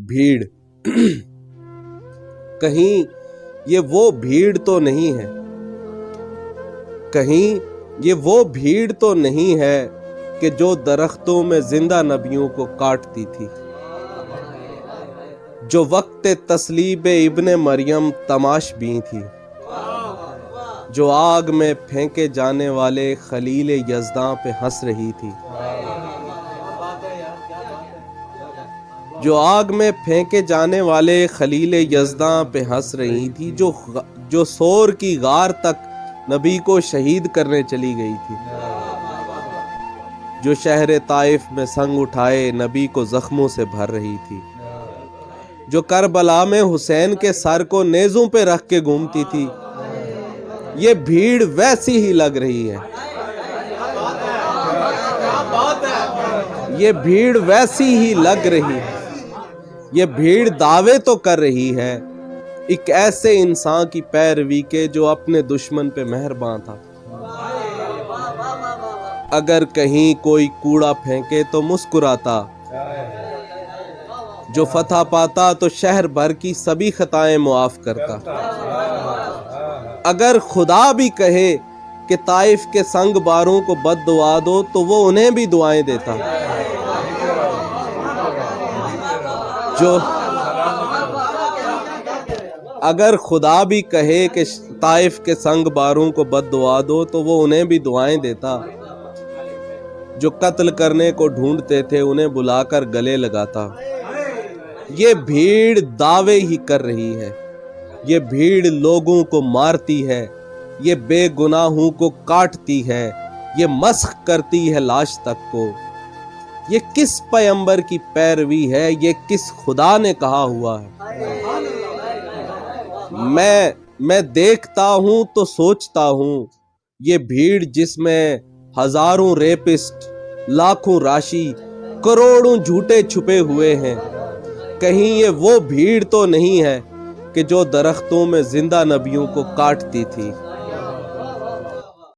بھیڑ کہیں یہ وہ بھیڑ تو نہیں ہے، کہیں یہ وہ بھیڑ تو نہیں ہے کہ جو درختوں میں زندہ نبیوں کو کاٹتی تھی، جو وقت تسلیب ابن مریم تماش بین تھی، جو آگ میں پھینکے جانے والے خلیل یزداں پہ ہنس رہی تھی، جو آگ میں پھینکے جانے والے خلیل یزداں پہ ہنس رہی تھی، جو سور کی غار تک نبی کو شہید کرنے چلی گئی تھی، جو شہر طائف میں سنگ اٹھائے نبی کو زخموں سے بھر رہی تھی، جو کربلا میں حسین کے سر کو نیزوں پہ رکھ کے گھومتی تھی، یہ بھیڑ ویسی ہی لگ رہی ہے، یہ بھیڑ ویسی ہی لگ رہی ہے، یہ بھیڑ دعوے تو کر رہی ہے ایک ایسے انسان کی پیروی کے جو اپنے دشمن پہ مہربان تھا۔ اگر کہیں کوئی کوڑا پھینکے تو مسکراتا، جو فتح پاتا تو شہر بھر کی سبھی خطائیں معاف کرتا۔ اگر خدا بھی کہے کہ طائف کے سنگ باروں کو بد دعا دو تو وہ انہیں بھی دعائیں دیتا۔ اگر خدا بھی کہے کہ طائف کے سنگ باروں کو بد دعا دو تو وہ انہیں بھی دعائیں دیتا۔ جو قتل کرنے کو ڈھونڈتے تھے انہیں بلا کر گلے لگاتا۔ یہ بھیڑ دعوے ہی کر رہی ہے، یہ بھیڑ لوگوں کو مارتی ہے، یہ بے گناہوں کو کاٹتی ہے، یہ مسخ کرتی ہے لاش تک کو۔ یہ کس پیغمبر کی پیروی ہے، یہ کس خدا نے کہا ہوا ہے؟ میں دیکھتا ہوں تو سوچتا ہوں، یہ بھیڑ جس میں ہزاروں ریپسٹ، لاکھوں راشی، کروڑوں جھوٹے چھپے ہوئے ہیں، کہیں یہ وہ بھیڑ تو نہیں ہے کہ جو درختوں میں زندہ نبیوں کو کاٹتی تھی۔